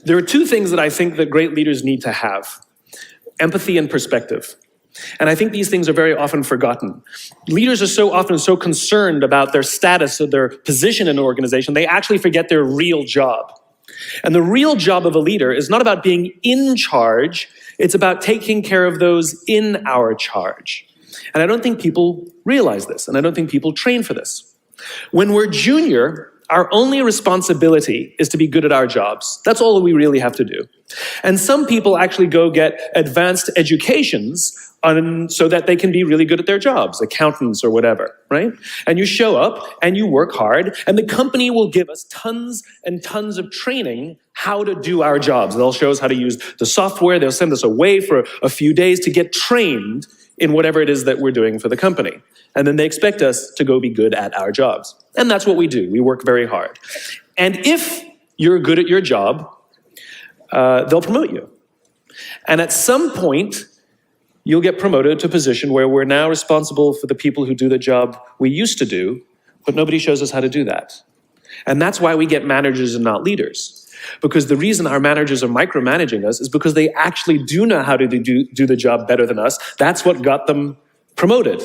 There are two things that I think that great leaders need to have: empathy and perspective. And I think these things are very often forgotten. Leaders are so often so concerned about their status or their position in an organization, they actually forget their real job. And the real job of a leader is not about being in charge, it's about taking care of those in our charge. And I don't think people realize this, and I don't think people train for this. When we're junior, our only responsibility is to be good at our jobs. That's all we really have to do. And some people actually go get advanced educations so that they can be really good at their jobs, accountants or whatever, right? And you show up and you work hard, and the company will give us tons and tons of training how to do our jobs. They'll show us how to use the software. They'll send us away for a few days to get trained in whatever it is that we're doing for the company. And then they expect us to go be good at our jobs. And that's what we do. We work very hard. And if you're good at your job, they'll promote you. And at some point, you'll get promoted to a position where we're now responsible for the people who do the job we used to do, but nobody shows us how to do that. And that's why we get managers and not leaders. Because the reason our managers are micromanaging us is because they actually do know how to do the job better than us. That's what got them promoted.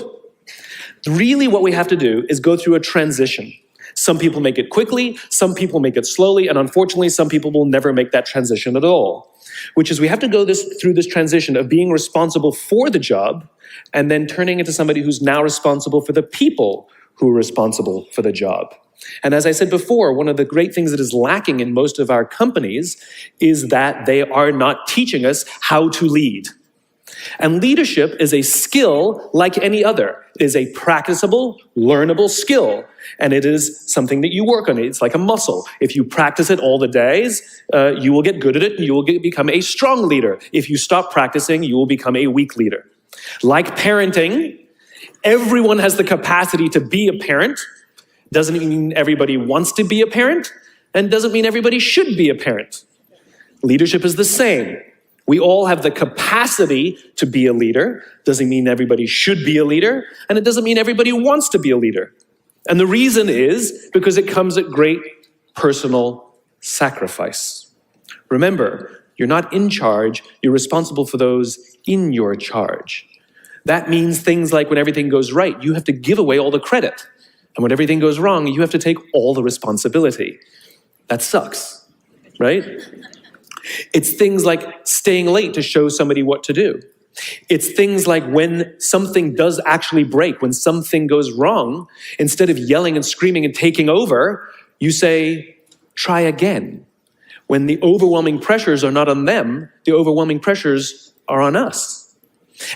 Really what we have to do is go through a transition. Some people make it quickly, some people make it slowly, and unfortunately some people will never make that transition at all. Which is we have to go through this transition of being responsible for the job and then turning into somebody who's now responsible for the people who are responsible for the job. And as I said before, one of the great things that is lacking in most of our companies is that they are not teaching us how to lead. And leadership is a skill like any other. It is a practicable, learnable skill. And it is something that you work on. It's like a muscle. If you practice it all the days, you will get good at it and you will become a strong leader. If you stop practicing, you will become a weak leader. Like parenting, everyone has the capacity to be a parent. Doesn't mean everybody wants to be a parent, and doesn't mean everybody should be a parent. Leadership is the same. We all have the capacity to be a leader. Doesn't mean everybody should be a leader, and it doesn't mean everybody wants to be a leader. And the reason is because it comes at great personal sacrifice. Remember, you're not in charge, you're responsible for those in your charge. That means things like when everything goes right, you have to give away all the credit. And when everything goes wrong, you have to take all the responsibility. That sucks, right? It's things like staying late to show somebody what to do. It's things like when something does actually break, when something goes wrong, instead of yelling and screaming and taking over, you say, try again. When the overwhelming pressures are not on them, the overwhelming pressures are on us.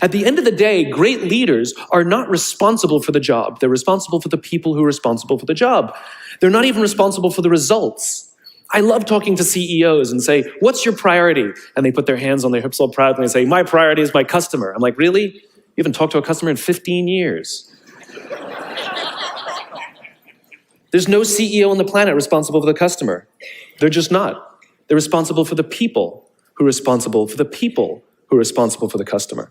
At the end of the day, great leaders are not responsible for the job. They're responsible for the people who are responsible for the job. They're not even responsible for the results. I love talking to CEOs and say, what's your priority? And they put their hands on their hips all proudly and say, my priority is my customer. I'm like, really? You haven't talked to a customer in 15 years. There's no CEO on the planet responsible for the customer. They're just not. They're responsible for the people who are responsible for the people who are responsible for the customer.